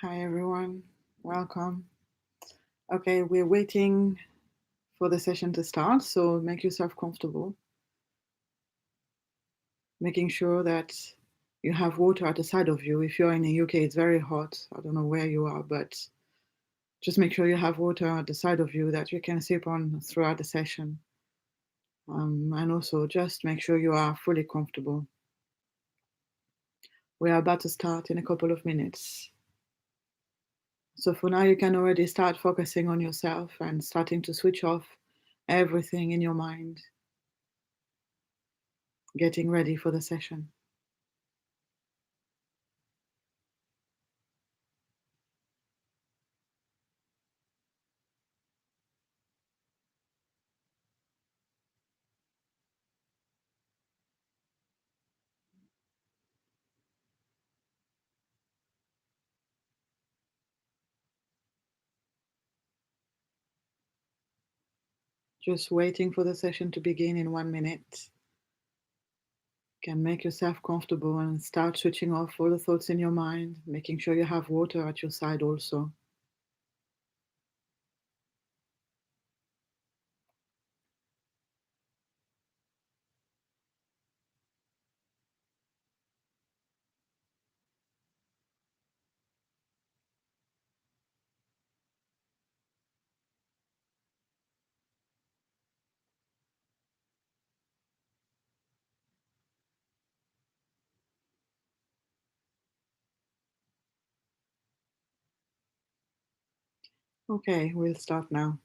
Hi everyone, welcome. Okay, we're waiting for the session to start, so make yourself comfortable, making sure that you have water at the side of you. If you're in the UK, it's very hot. I don't know where you are, but just make sure you have water at the side of you that you can sip on throughout the session. And also just make sure you are fully comfortable. We are about to start in a couple of minutes. So for now, you can already start focusing on yourself and starting to switch off everything in your mind, getting ready for the session. Just waiting for the session to begin in 1 minute. You can make yourself comfortable and start switching off all the thoughts in your mind, making sure you have water at your side also. Okay, we'll start now.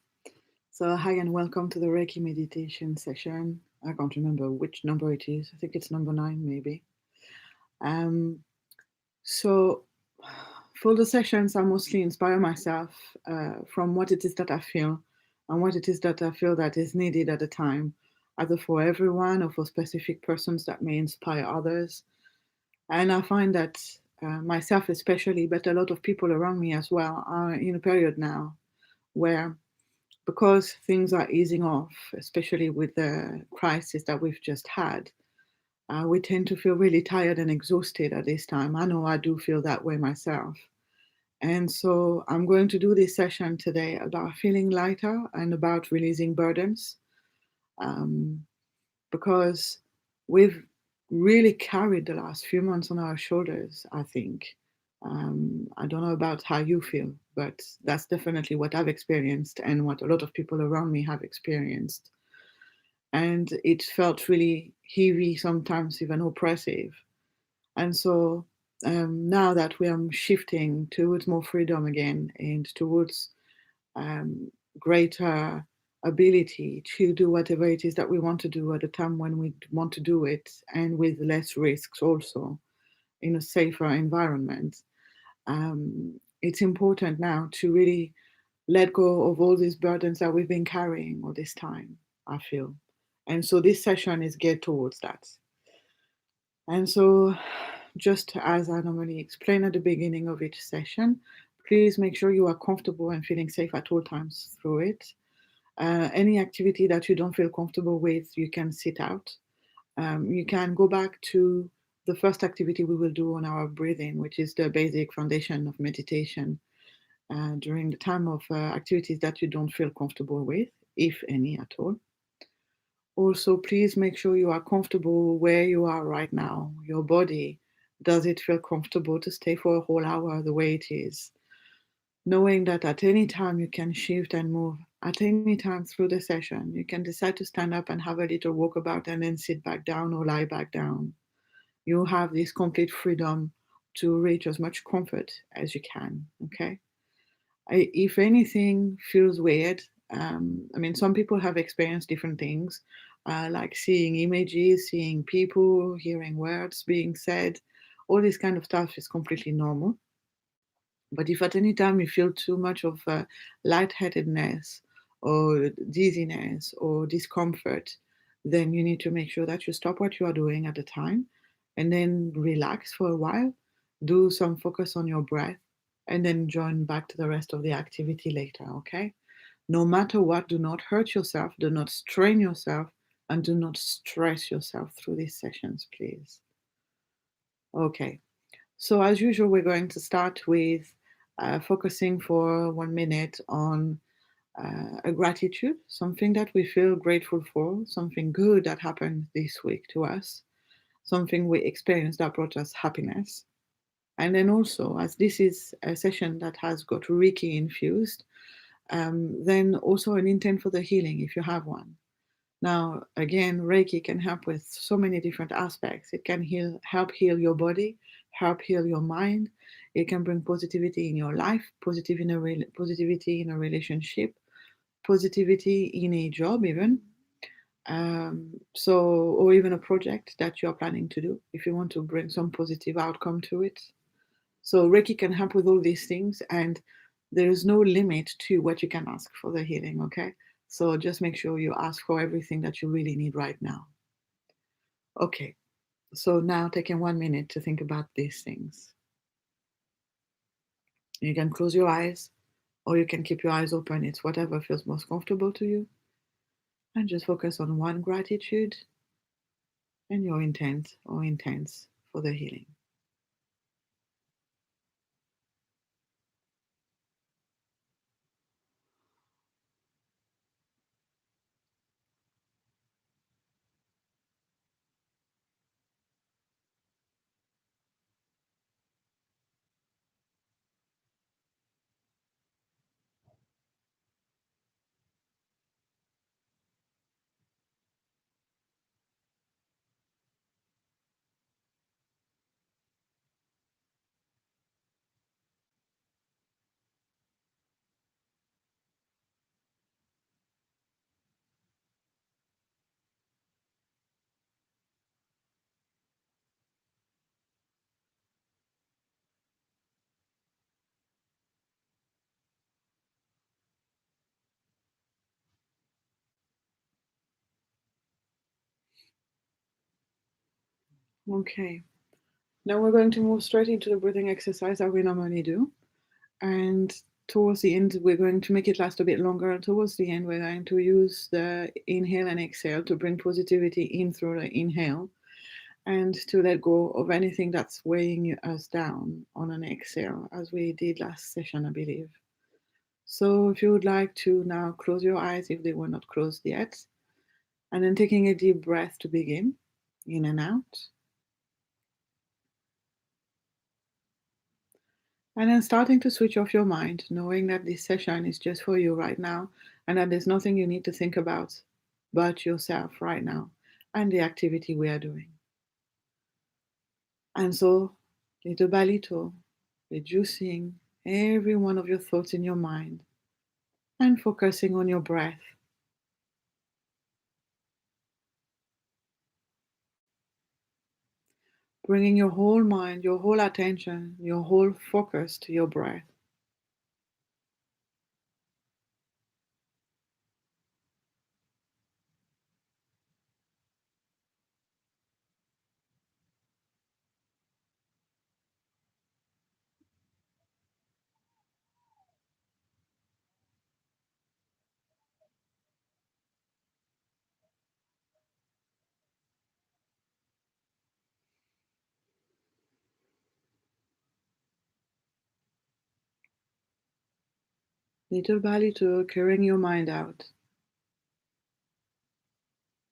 So, hi and welcome to the Reiki Meditation session. I can't remember which number it is. I think it's number 9, maybe. Um, so, for the sessions, I mostly inspire myself from what it is that I feel and what it is that I feel that is needed at the time, either for everyone or for specific persons that may inspire others. And I find that myself, especially, but a lot of people around me as well, are in a period now where, because things are easing off, especially with the crisis that we've just had, we tend to feel really tired and exhausted at this time. I know I do feel that way myself. And so I'm going to do this session today about feeling lighter and about releasing burdens, um, because we've really carried the last few months on our shoulders, I think. I don't know about how you feel, but that's definitely what I've experienced and what a lot of people around me have experienced. And it felt really heavy, sometimes even oppressive. And so now that we are shifting towards more freedom again and towards um, greater ability to do whatever it is that we want to do at a time when we want to do it, and with less risks also in a safer environment. It's important now to really let go of all these burdens that we've been carrying all this time, I feel. And so this session is geared towards that. And so, just as I normally explain at the beginning of each session, please make sure you are comfortable and feeling safe at all times through it. Any activity that you don't feel comfortable with, you can sit out. You can go back to the first activity we will do on our breathing, which is the basic foundation of meditation, during the time of activities that you don't feel comfortable with, if any at all. Also, please make sure you are comfortable where you are right now. Your body, does it feel comfortable to stay for a whole hour the way it is? Knowing that at any time you can shift and move, at any time through the session, you can decide to stand up and have a little walkabout and then sit back down or lie back down. You have this complete freedom to reach as much comfort as you can, okay? If anything feels weird, I mean, some people have experienced different things, like seeing images, seeing people, hearing words being said. All this kind of stuff is completely normal. But if at any time you feel too much of lightheadedness or dizziness or discomfort, then you need to make sure that you stop what you are doing at the time and then relax for a while, do some focus on your breath, and then join back to the rest of the activity later, okay? No matter what, do not hurt yourself, do not strain yourself, and do not stress yourself through these sessions, please. Okay, so as usual, we're going to start with focusing for 1 minute on a gratitude, something that we feel grateful for, something good that happened this week to us, something we experienced that brought us happiness. And then also, as this is a session that has got Reiki infused, then also an intent for the healing if you have one. Now, again, Reiki can help with so many different aspects. It can help heal your body, help heal your mind. It can bring positivity in your life, positivity in a relationship, positivity in a job, even. Or even a project that you're planning to do, if you want to bring some positive outcome to it. So Reiki can help with all these things, and there is no limit to what you can ask for the healing, okay? So just make sure you ask for everything that you really need right now. Okay, so now taking 1 minute to think about these things. You can close your eyes or you can keep your eyes open. It's whatever feels most comfortable to you. And just focus on one gratitude and your intent or intents for the healing. Okay, now we're going to move straight into the breathing exercise that we normally do. And towards the end, we're going to make it last a bit longer. And towards the end, we're going to use the inhale and exhale to bring positivity in through the inhale and to let go of anything that's weighing us down on an exhale, as we did last session, I believe. So if you would like to now close your eyes if they were not closed yet, and then taking a deep breath to begin, in and out. And then starting to switch off your mind, knowing that this session is just for you right now and that there's nothing you need to think about but yourself right now and the activity we are doing. And so, little by little, reducing every one of your thoughts in your mind and focusing on your breath. Bringing your whole mind, your whole attention, your whole focus to your breath. Little by little, clearing your mind out.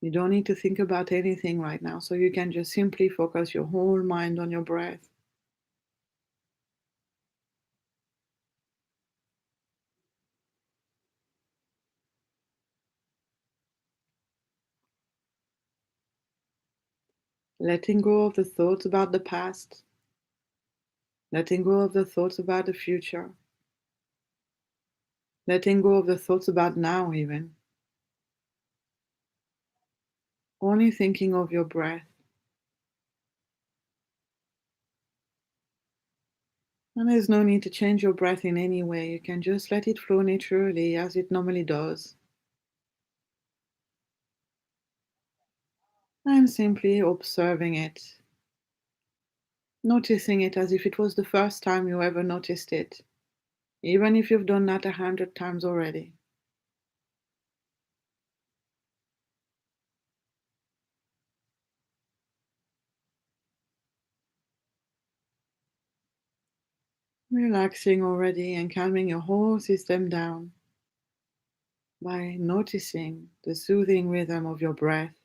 You don't need to think about anything right now, so you can just simply focus your whole mind on your breath. Letting go of the thoughts about the past, letting go of the thoughts about the future, letting go of the thoughts about now, even. Only thinking of your breath. And there's no need to change your breath in any way. You can just let it flow naturally as it normally does. And simply observing it, noticing it as if it was the first time you ever noticed it, even if you've done that 100 times already. Relaxing already and calming your whole system down by noticing the soothing rhythm of your breath.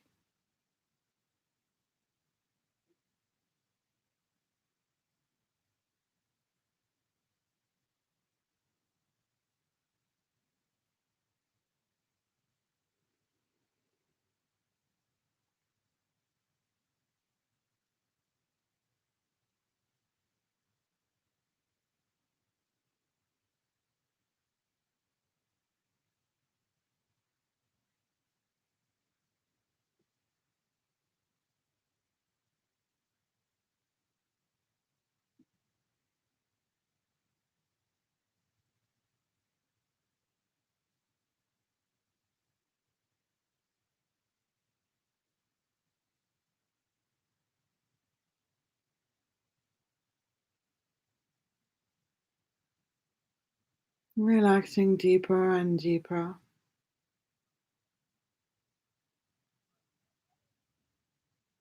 Relaxing deeper and deeper,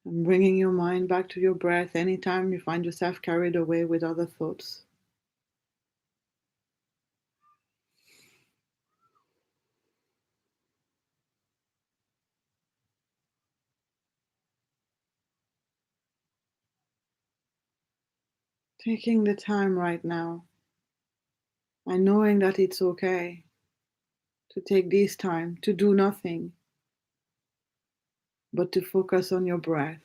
and bringing your mind back to your breath anytime you find yourself carried away with other thoughts. Taking the time right now and knowing that it's okay to take this time to do nothing but to focus on your breath.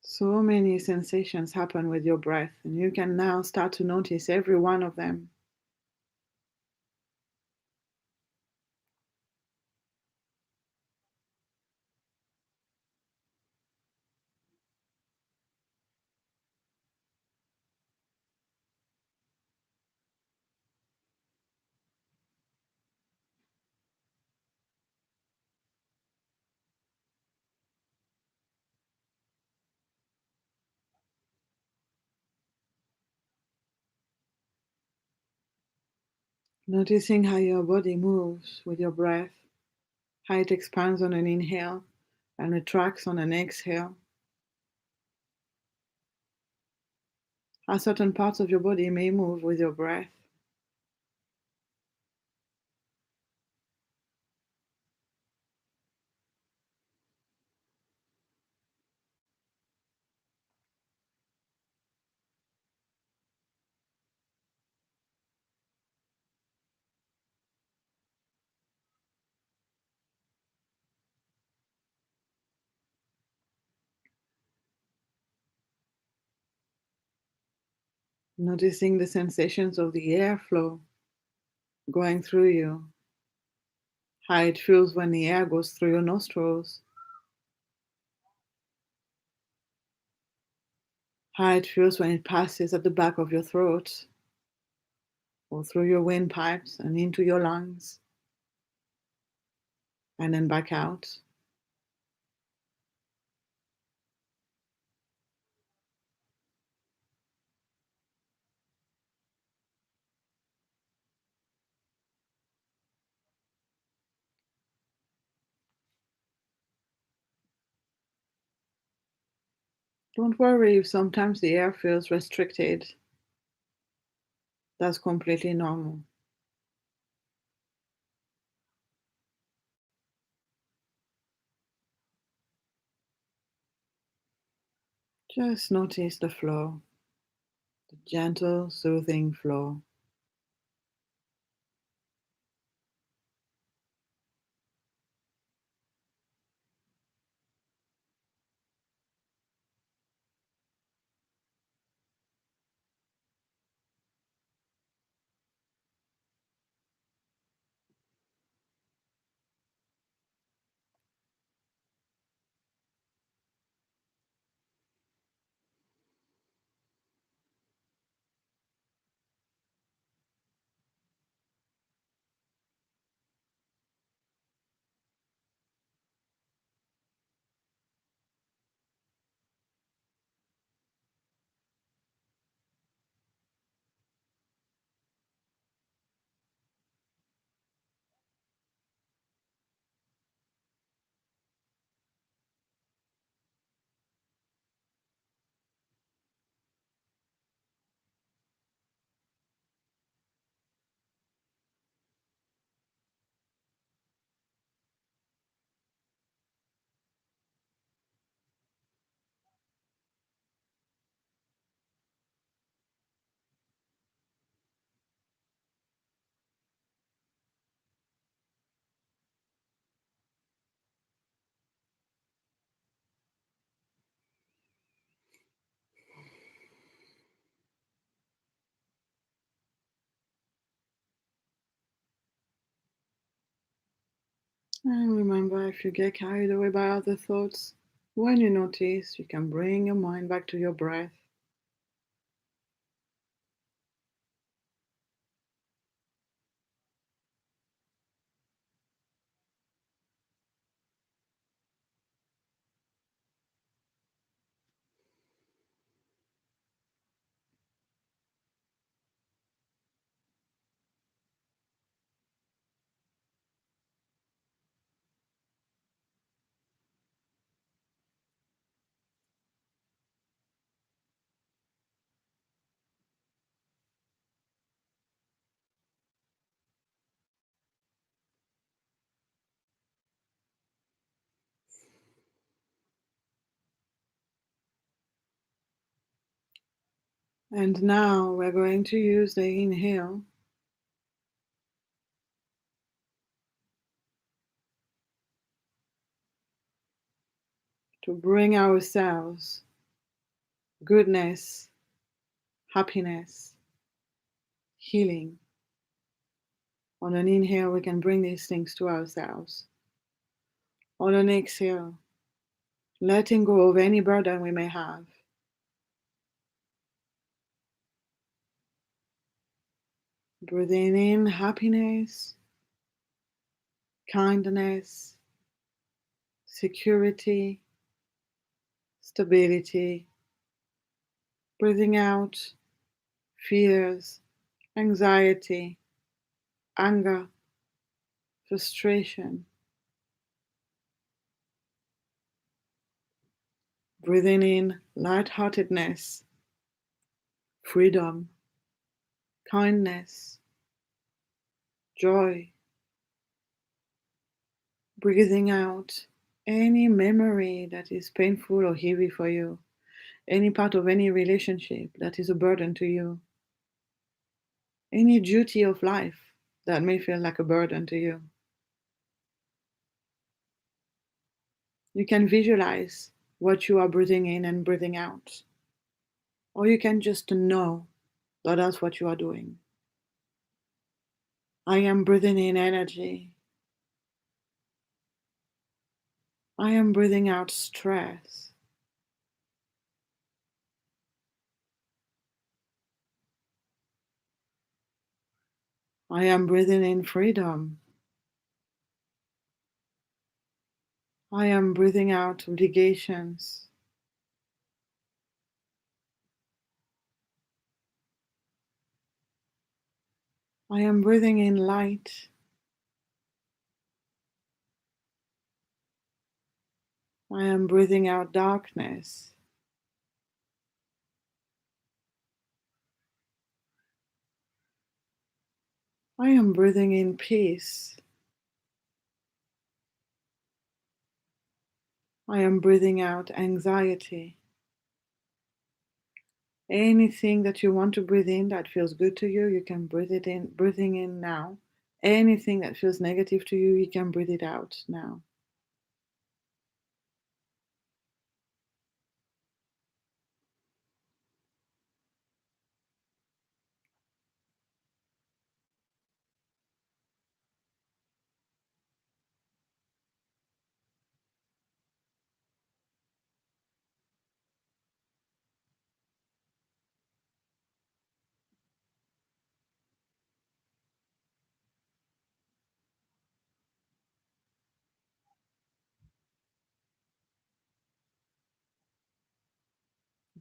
So many sensations happen with your breath, and you can now start to notice every one of them. Noticing how your body moves with your breath, how it expands on an inhale and retracts on an exhale, how certain parts of your body may move with your breath. Noticing the sensations of the airflow going through you, how it feels when the air goes through your nostrils, how it feels when it passes at the back of your throat or through your windpipes and into your lungs and then back out. Don't worry if sometimes the air feels restricted. That's completely normal. Just notice the flow, the gentle, soothing flow. And remember, if you get carried away by other thoughts, when you notice, you can bring your mind back to your breath. And now we're going to use the inhale to bring ourselves goodness, happiness, healing. On an inhale, we can bring these things to ourselves. On an exhale, letting go of any burden we may have. Breathing in happiness, kindness, security, stability. Breathing out fears, anxiety, anger, frustration. Breathing in lightheartedness, freedom, kindness, joy. Breathing out any memory that is painful or heavy for you, any part of any relationship that is a burden to you, any duty of life that may feel like a burden to you. You can visualize what you are breathing in and breathing out, or you can just know that that's what you are doing. I am breathing in energy. I am breathing out stress. I am breathing in freedom. I am breathing out obligations. I am breathing in light. I am breathing out darkness. I am breathing in peace. I am breathing out anxiety. Anything that you want to breathe in that feels good to you, you can breathe it in, breathing in now. Anything that feels negative to you, you can breathe it out now.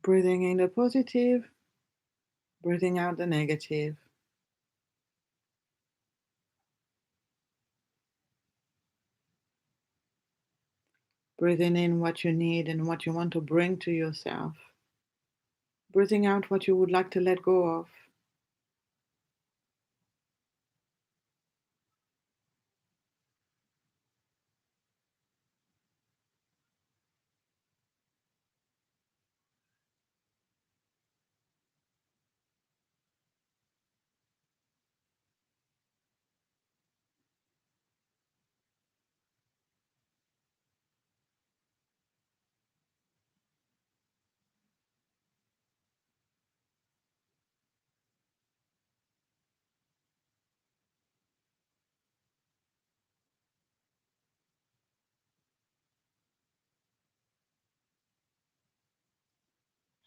Breathing in the positive, breathing out the negative. Breathing in what you need and what you want to bring to yourself. Breathing out what you would like to let go of.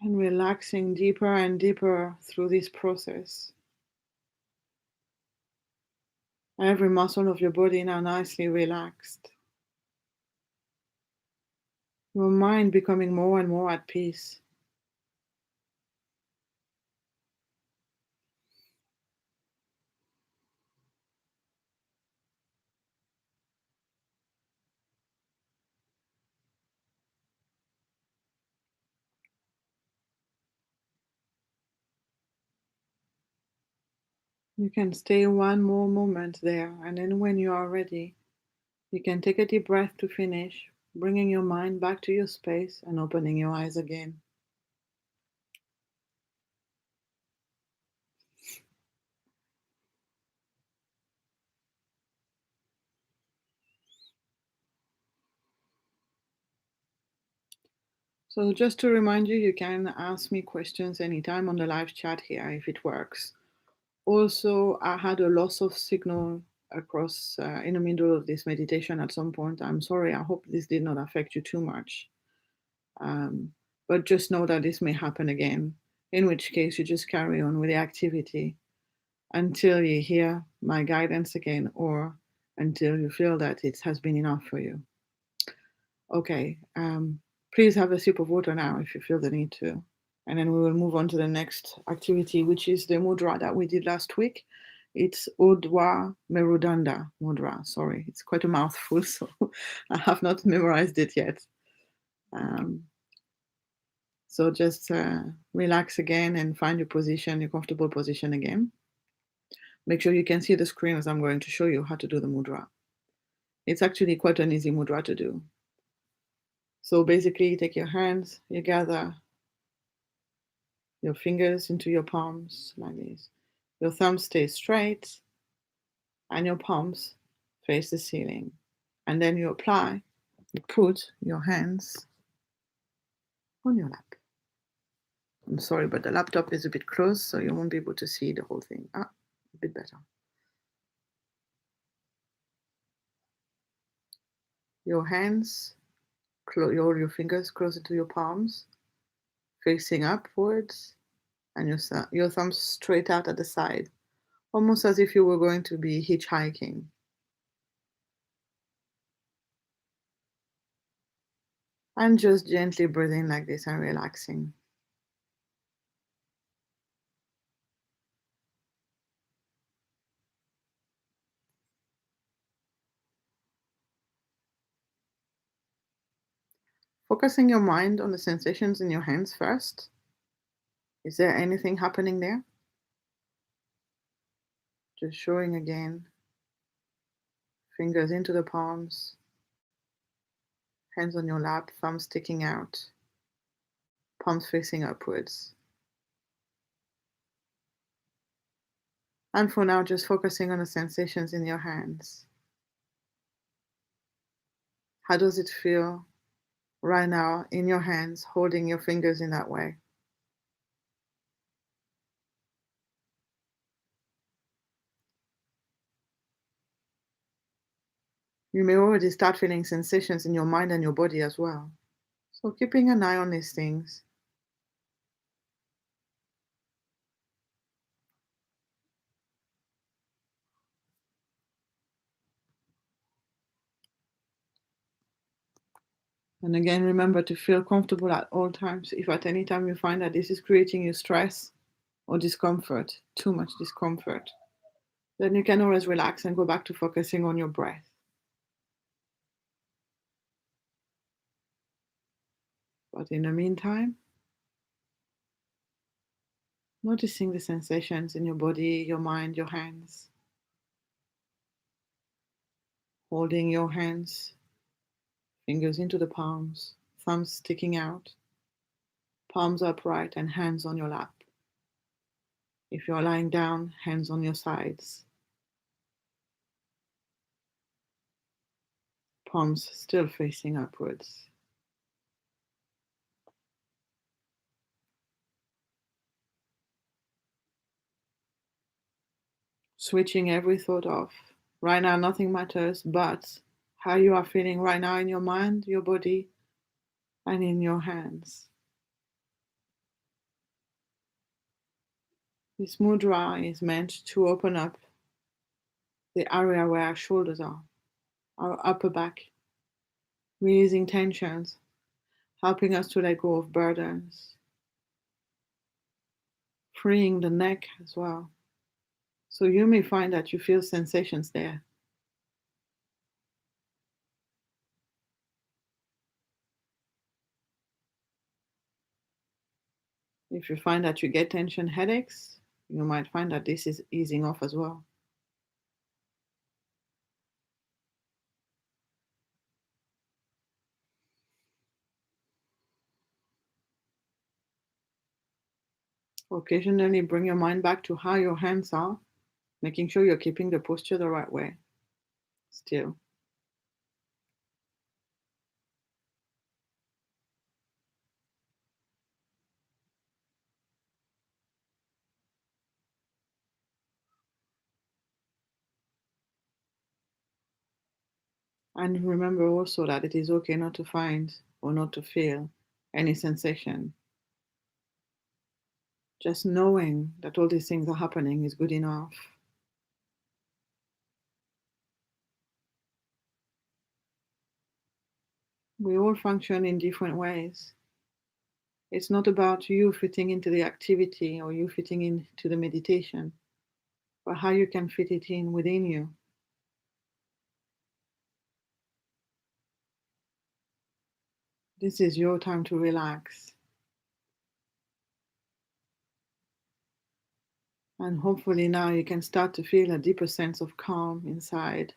And relaxing deeper and deeper through this process. Every muscle of your body now nicely relaxed. Your mind becoming more and more at peace. You can stay one more moment there, and then when you are ready, you can take a deep breath to finish, bringing your mind back to your space and opening your eyes again. So just to remind you, you can ask me questions anytime on the live chat here if it works. Also, I had a loss of signal across in the middle of this meditation at some point. I'm sorry, I hope this did not affect you too much. But just know that this may happen again, in which case you just carry on with the activity until you hear my guidance again or until you feel that it has been enough for you. Okay, please have a sip of water now if you feel the need to. And then we will move on to the next activity, which is the mudra that we did last week. It's Urdhwa Merudanda Mudra. Sorry, it's quite a mouthful, so I have not memorized it yet. So just relax again and find your position, your comfortable position again. Make sure you can see the screen as I'm going to show you how to do the mudra. It's actually quite an easy mudra to do. So basically, you take your hands, you gather your fingers into your palms like this. Your thumbs stay straight and your palms face the ceiling. And then you put your hands on your lap. I'm sorry, but the laptop is a bit close, so you won't be able to see the whole thing. A bit better. Your hands, your fingers closer to your palms, facing upwards, and your thumbs straight out at the side, almost as if you were going to be hitchhiking. And just gently breathing like this and relaxing. Focusing your mind on the sensations in your hands first. Is there anything happening there? Just showing again. Fingers into the palms, hands on your lap, thumbs sticking out, palms facing upwards. And for now, just focusing on the sensations in your hands. How does it feel right now in your hands, holding your fingers in that way? You may already start feeling sensations in your mind and your body as well. So keeping an eye on these things. And again, remember to feel comfortable at all times. If at any time you find that this is creating you stress or discomfort, too much discomfort, then you can always relax and go back to focusing on your breath. But in the meantime, noticing the sensations in your body, your mind, your hands. Holding your hands, fingers into the palms, thumbs sticking out, palms upright and hands on your lap. If you're lying down, hands on your sides. Palms still facing upwards. Switching every thought off. Right now, nothing matters but how you are feeling right now in your mind, your body, and in your hands. This mudra is meant to open up the area where our shoulders are, our upper back, releasing tensions, helping us to let go of burdens, freeing the neck as well. So you may find that you feel sensations there. If you find that you get tension headaches, you might find that this is easing off as well. Occasionally bring your mind back to how your hands are, making sure you're keeping the posture the right way. Still. And remember also that it is okay not to find or not to feel any sensation. Just knowing that all these things are happening is good enough. We all function in different ways. It's not about you fitting into the activity or you fitting into the meditation, but how you can fit it in within you. This is your time to relax. And hopefully now you can start to feel a deeper sense of calm inside.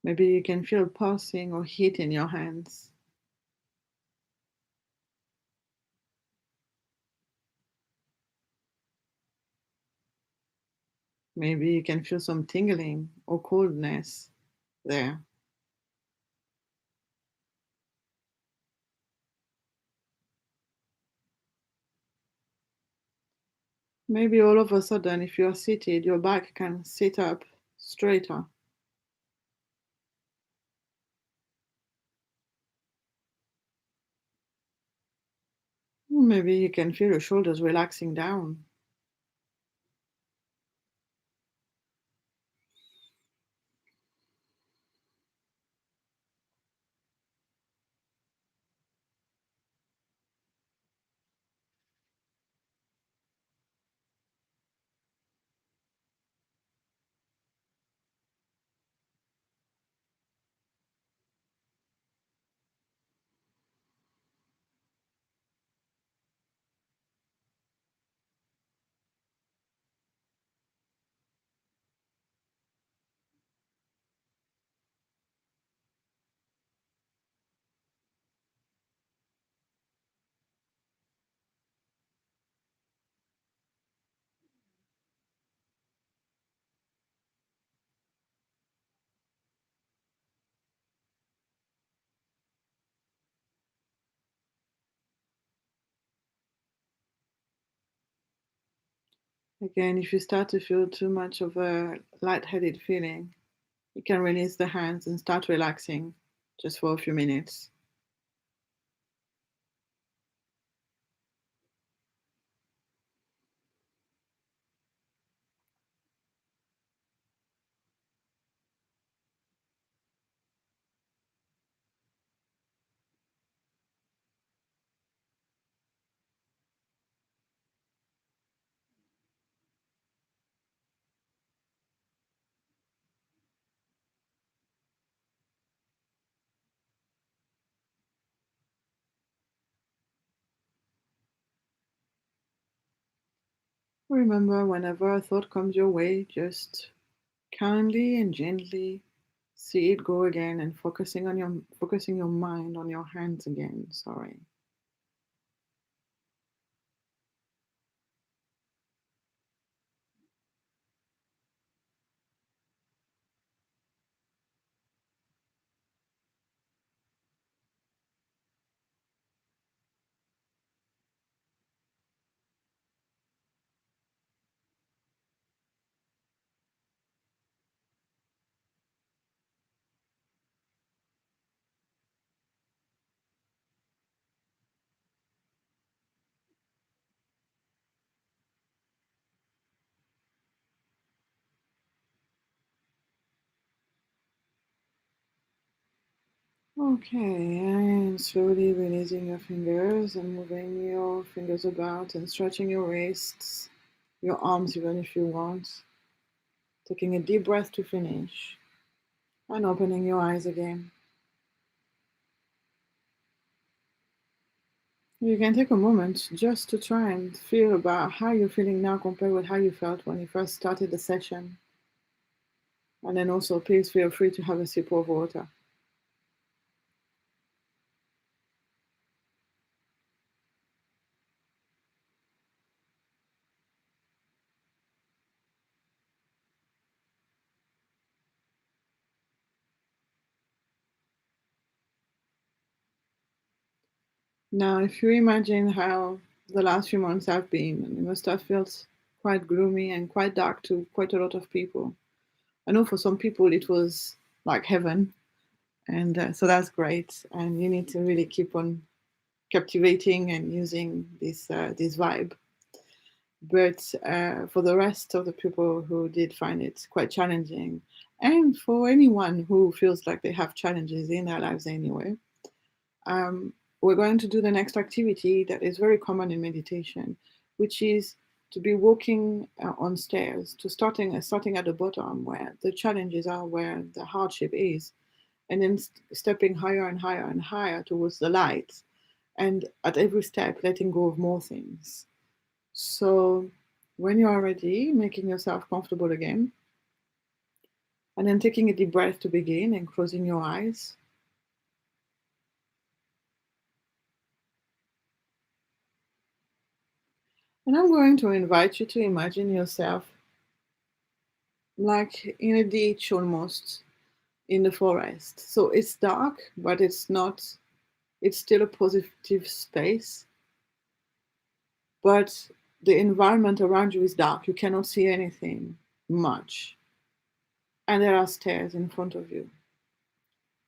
Maybe you can feel pulsing or heat in your hands. Maybe you can feel some tingling or coldness there. Maybe all of a sudden, if you're seated, your back can sit up straighter. Maybe you can feel your shoulders relaxing down. Again, if you start to feel too much of a lightheaded feeling, you can release the hands and start relaxing just for a few minutes. Remember, whenever a thought comes your way, just kindly and gently see it go again and focusing your mind on your hands again. Sorry. Okay, and slowly releasing your fingers and moving your fingers about and stretching your wrists, your arms even if you want. Taking a deep breath to finish and opening your eyes again. You can take a moment just to try and feel about how you're feeling now compared with how you felt when you first started the session. And then also, please feel free to have a sip of water. Now, if you imagine how the last few months have been, it must have felt quite gloomy and quite dark to quite a lot of people. I know for some people it was like heaven, and so that's great. And you need to really keep on captivating and using this vibe. But for the rest of the people who did find it quite challenging, and for anyone who feels like they have challenges in their lives anyway, um, we're going to do the next activity that is very common in meditation, which is to be walking on stairs, to starting at the bottom where the challenges are, where the hardship is, and then stepping higher and higher and higher towards the light, and at every step letting go of more things. So when you are ready, making yourself comfortable again, and then taking a deep breath to begin and closing your eyes. And I'm going to invite you to imagine yourself like in a ditch almost in the forest. So it's dark, but it's not, it's still a positive space. But the environment around you is dark. You cannot see anything much. And there are stairs in front of you.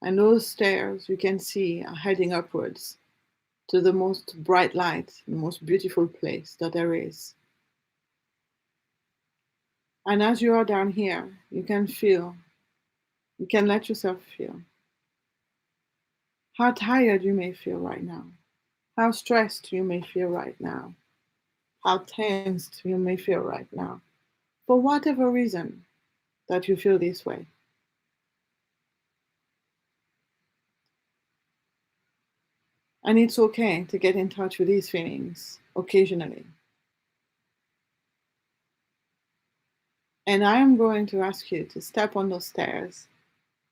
And those stairs you can see are heading upwards to the most bright light, the most beautiful place that there is. And as you are down here, you can feel, you can let yourself feel how tired you may feel right now, how stressed you may feel right now, how tensed you may feel right now, for whatever reason that you feel this way. And it's okay to get in touch with these feelings occasionally. And I am going to ask you to step on those stairs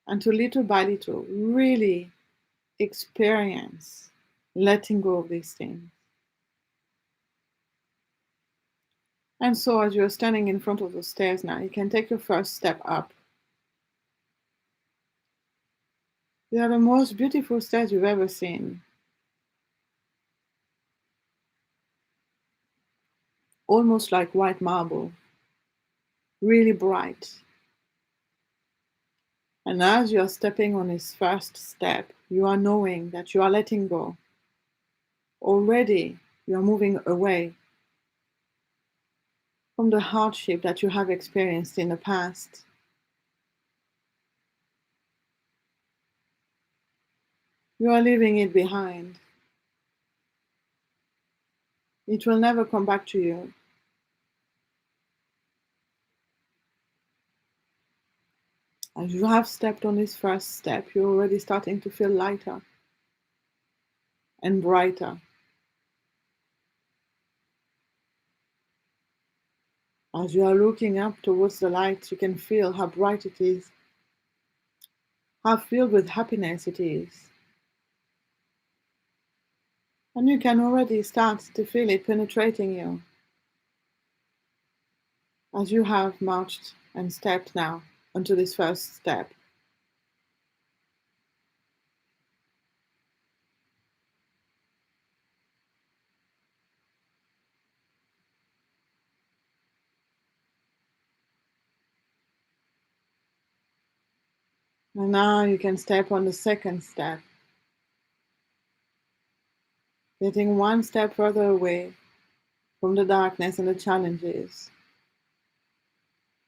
and to little by little really experience letting go of these things. And so, as you're standing in front of the stairs now, you can take your first step up. They are the most beautiful stairs you've ever seen, almost like white marble, really bright. And as you're stepping on this first step, you are knowing that you are letting go. Already, you are moving away from the hardship that you have experienced in the past. You are leaving it behind. It will never come back to you. As you have stepped on this first step, you're already starting to feel lighter and brighter. As you are looking up towards the light, you can feel how bright it is, how filled with happiness it is. And you can already start to feel it penetrating you as you have marched and stepped now onto this first step. And now you can step on the second step, getting one step further away from the darkness and the challenges,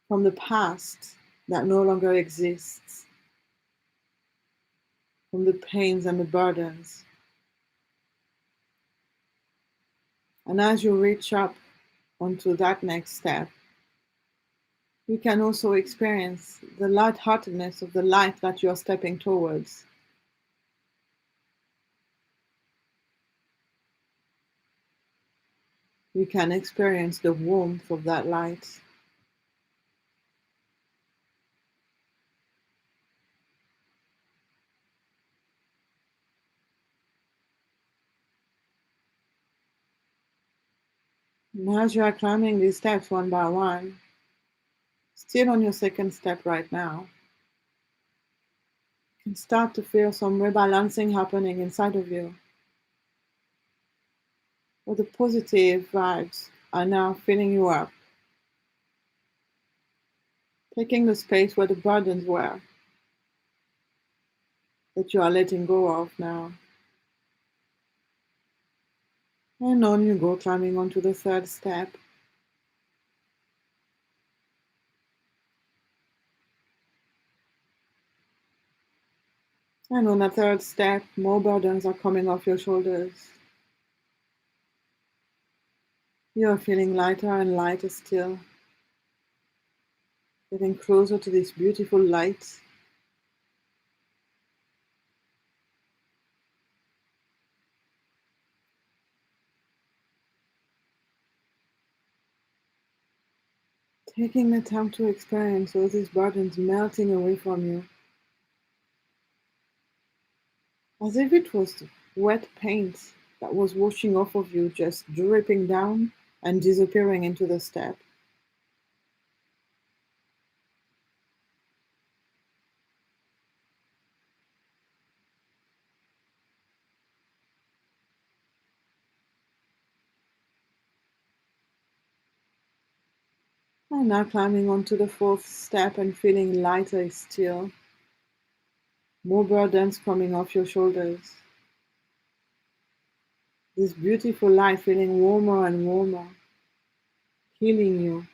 from the past that no longer exists. from the pains and the burdens. And as you reach up onto that next step, you can also experience the lightheartedness of the light that you're stepping towards. You can experience the warmth of that light. And as you are climbing these steps one by one, still on your second step right now, you can start to feel some rebalancing happening inside of you, where the positive vibes are now filling you up, taking the space where the burdens were that you are letting go of now. And on you go, climbing onto the third step. And on the third step, more burdens are coming off your shoulders. You are feeling lighter and lighter still, getting closer to this beautiful light. Taking the time to experience all these burdens melting away from you, as if it was wet paint that was washing off of you, just dripping down and disappearing into the step. And now climbing onto the fourth step and feeling lighter still, more burdens coming off your shoulders. This beautiful light feeling warmer and warmer, healing you.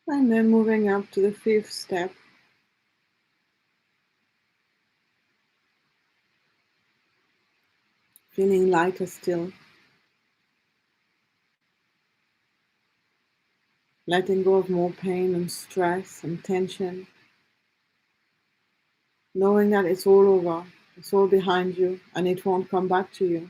And then moving up to the fifth step, feeling lighter still, letting go of more pain and stress and tension, knowing that it's all over, it's all behind you, and it won't come back to you.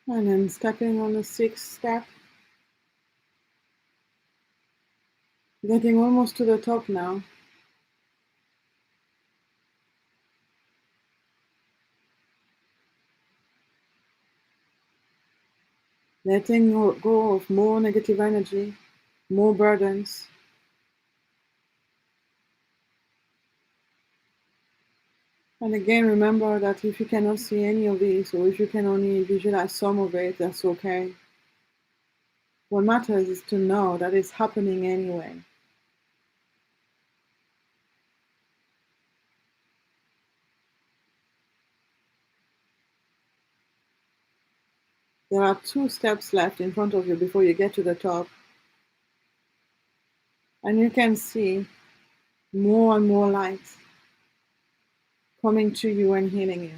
And then stepping on the sixth step, getting almost to the top now. Letting go of more negative energy, more burdens. And again, remember that if you cannot see any of these, or if you can only visualize some of it, that's okay. What matters is to know that it's happening anyway. There are 2 steps left in front of you before you get to the top. And you can see more and more light coming to you and healing you.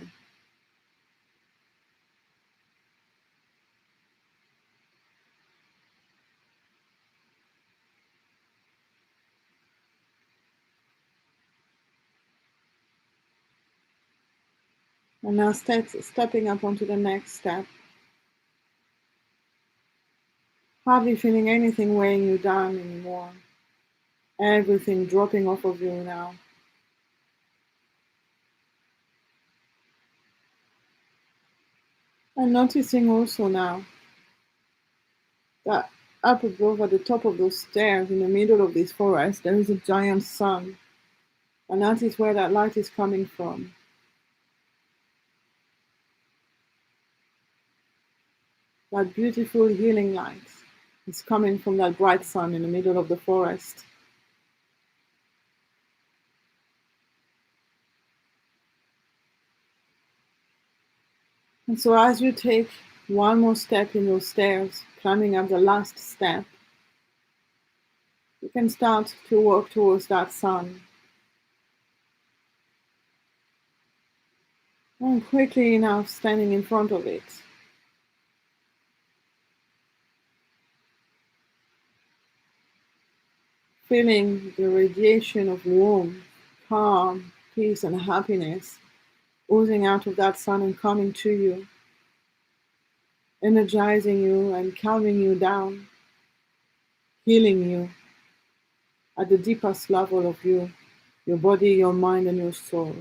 And now stepping up onto the next step, hardly feeling anything weighing you down anymore. Everything dropping off of you now. And noticing also now that up above at the top of those stairs in the middle of this forest, there is a giant sun. And that is where that light is coming from. That beautiful healing light is coming from that bright sun in the middle of the forest. And so as you take one more step in those stairs, climbing up the last step, you can start to walk towards that sun. And quickly enough standing in front of it. Feeling the radiation of warmth, calm, peace, and happiness oozing out of that sun and coming to you, energizing you and calming you down, healing you at the deepest level of you, your body, your mind, and your soul.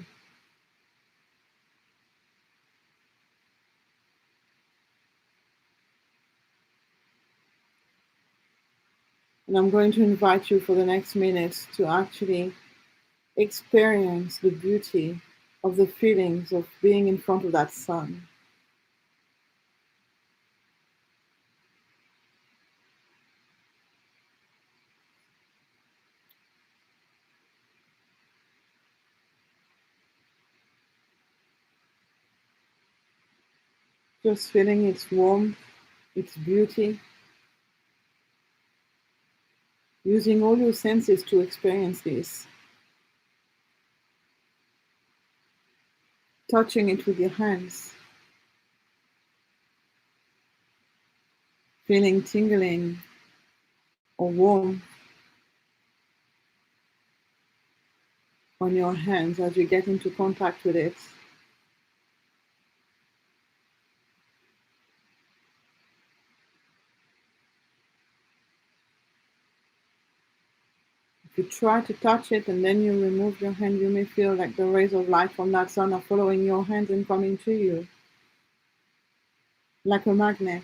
And I'm going to invite you for the next minutes to actually experience the beauty of the feelings of being in front of that sun. Just feeling its warmth, its beauty, using all your senses to experience this. Touching it with your hands, feeling tingling or warmth on your hands as you get into contact with it. If you try to touch it and then you remove your hand, you may feel like the rays of light from that sun are following your hands and coming to you, like a magnet.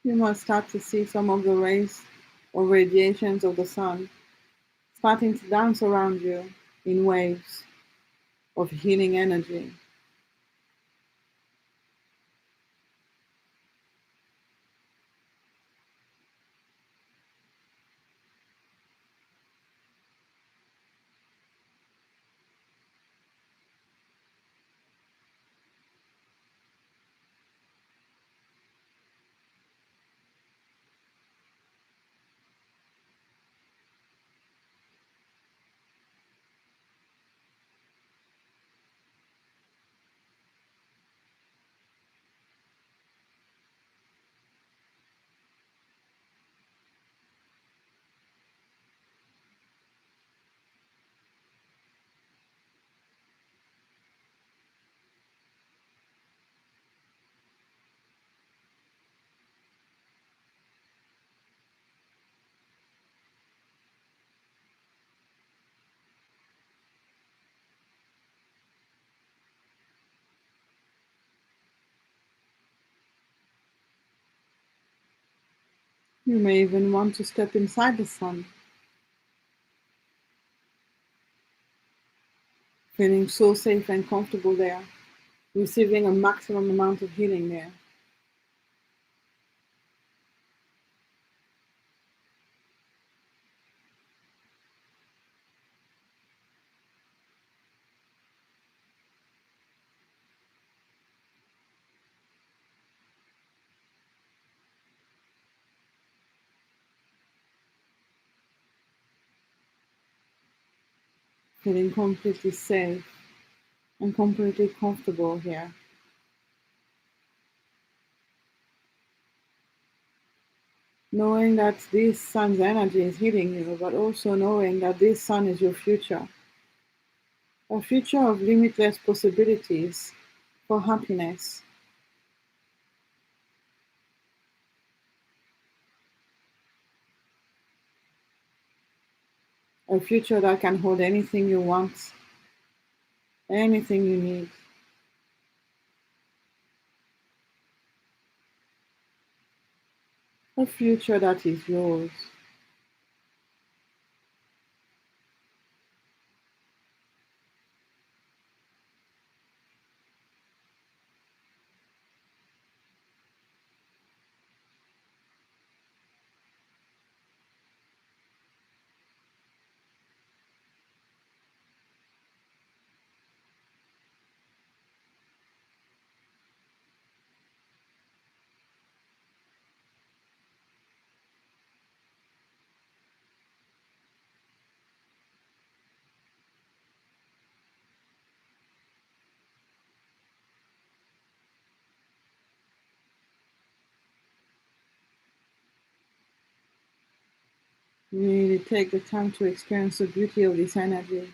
You might start to see some of the rays or radiations of the sun starting to dance around you in waves of healing energy. You may even want to step inside the sun feeling so safe and comfortable there, receiving a maximum amount of healing there. Feeling completely safe and completely comfortable here. Knowing that this sun's energy is healing you, but also knowing that this sun is your future. A future of limitless possibilities for happiness. A future that can hold anything you want, anything you need. A future that is yours. Really take the time to experience the beauty of this energy.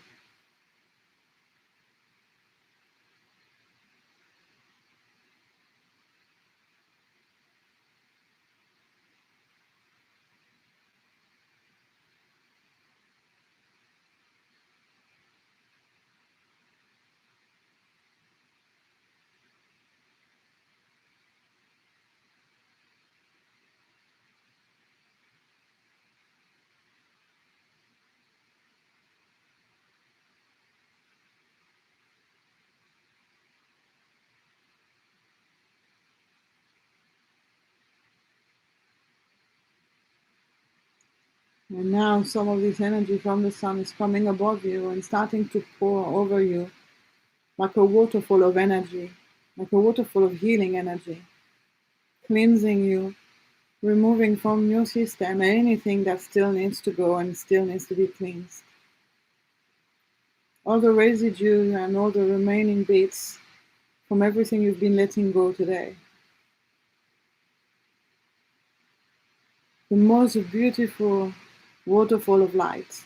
And now some of this energy from the sun is coming above you and starting to pour over you like a waterfall of energy, like a waterfall of healing energy, cleansing you, removing from your system anything that still needs to go and still needs to be cleansed. All the residue and all the remaining bits from everything you've been letting go today. The most beautiful waterfall of light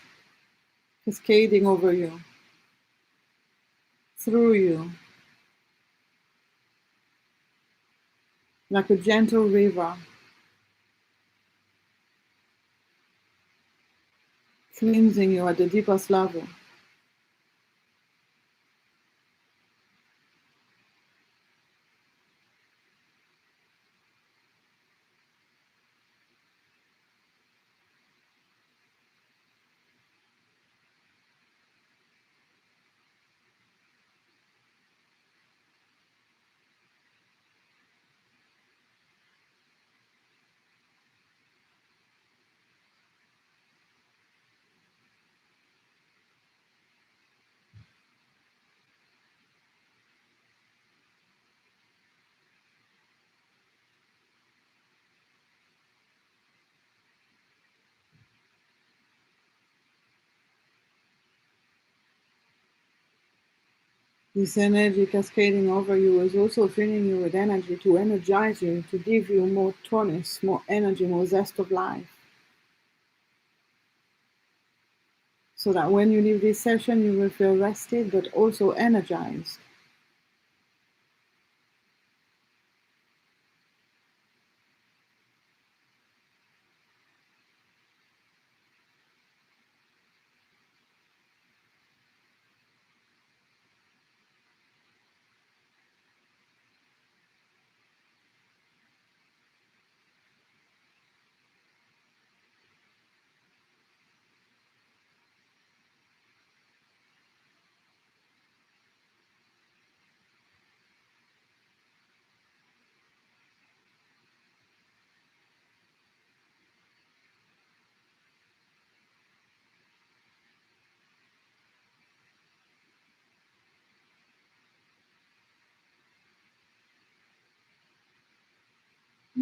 cascading over you, through you, like a gentle river, cleansing you at the deepest level. This energy cascading over you is also filling you with energy to energize you, to give you more tonus, more energy, more zest of life. So that when you leave this session, you will feel rested but also energized.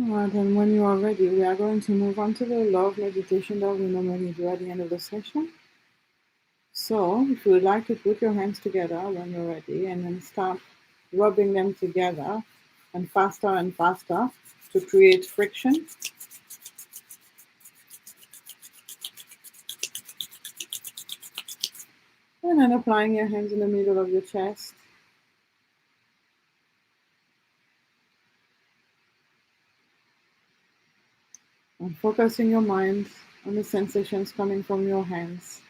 Alright, and when you are ready, we are going to move on to the love meditation that we normally do at the end of the session. So, if you would like to put your hands together when you're ready and then start rubbing them together and faster to create friction. And then applying your hands in the middle of your chest. And focusing your mind on the sensations coming from your hands.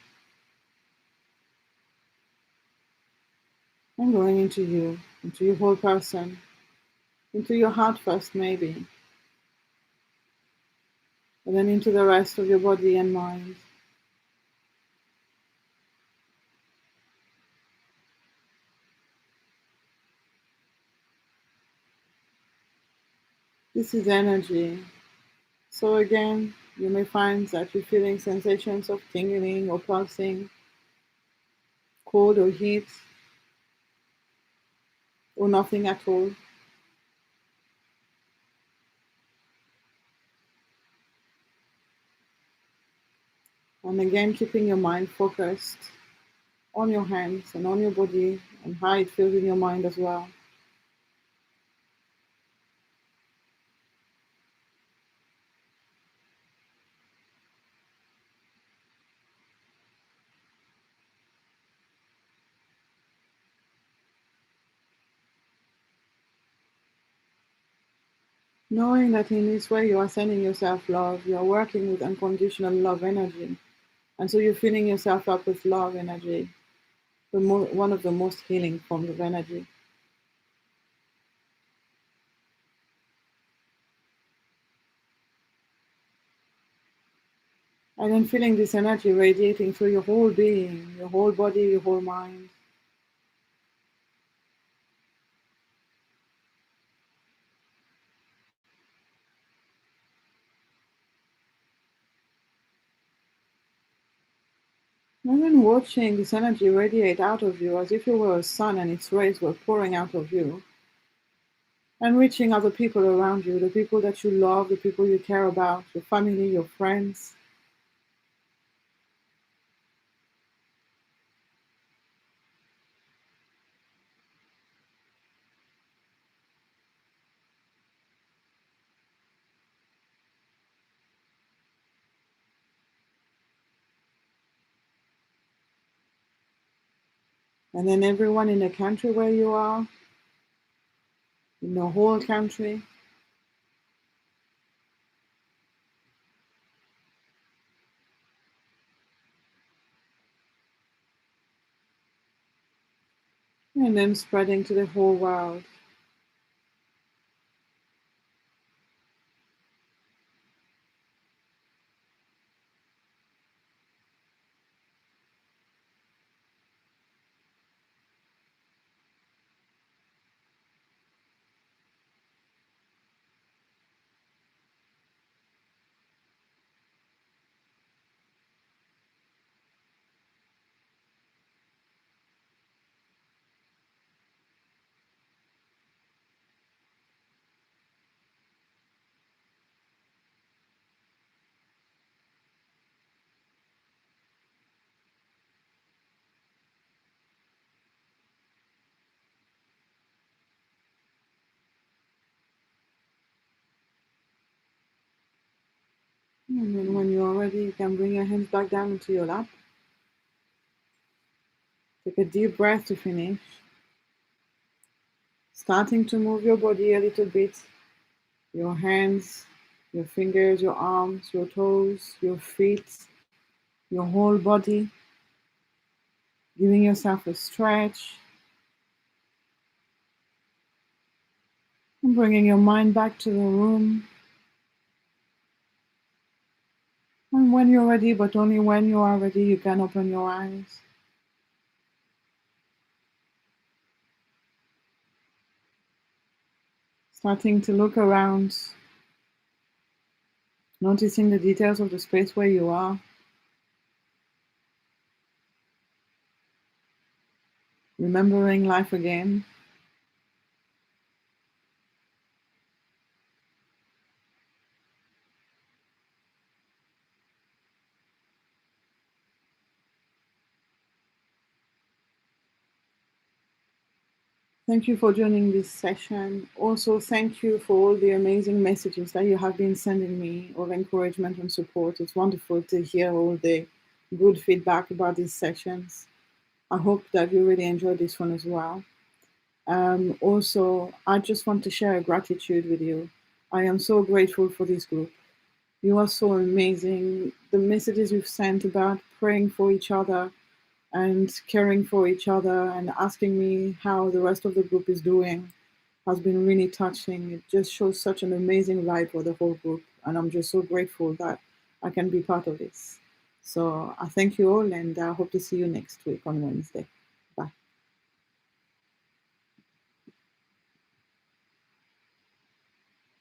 And going into you, into your whole person, into your heart first maybe, and then into the rest of your body and mind. This is energy. So again, you may find that you're feeling sensations of tingling or pulsing, cold or heat, or nothing at all. And again, keeping your mind focused on your hands and on your body and how it feels in your mind as well. Knowing that in this way you are sending yourself love, you are working with unconditional love energy. And so you're filling yourself up with love energy, one of the most healing forms of energy. And then feeling this energy radiating through your whole being, your whole body, your whole mind. And then watching this energy radiate out of you as if you were a sun and its rays were pouring out of you. And reaching other people around you, the people that you love, the people you care about, your family, your friends. And then everyone in the country where you are, in the whole country. And then spreading to the whole world. And then when you are ready, you can bring your hands back down into your lap. Take a deep breath to finish. Starting to move your body a little bit. Your hands, your fingers, your arms, your toes, your feet, your whole body. Giving yourself a stretch. And bringing your mind back to the room. And when you're ready, but only when you are ready, you can open your eyes. Starting to look around, noticing the details of the space where you are. Remembering life again. Thank you for joining this session. Also, thank you for all the amazing messages that you have been sending me of encouragement and support. It's wonderful to hear all the good feedback about these sessions. I hope that you really enjoyed this one as well. Also, I just want to share a gratitude with you. I am so grateful for this group. You are so amazing. The messages you've sent about praying for each other and caring for each other and asking me how the rest of the group is doing has been really touching. It just shows such an amazing vibe for the whole group. And I'm just so grateful that I can be part of this. So I thank you all and I hope to see you next week on Wednesday.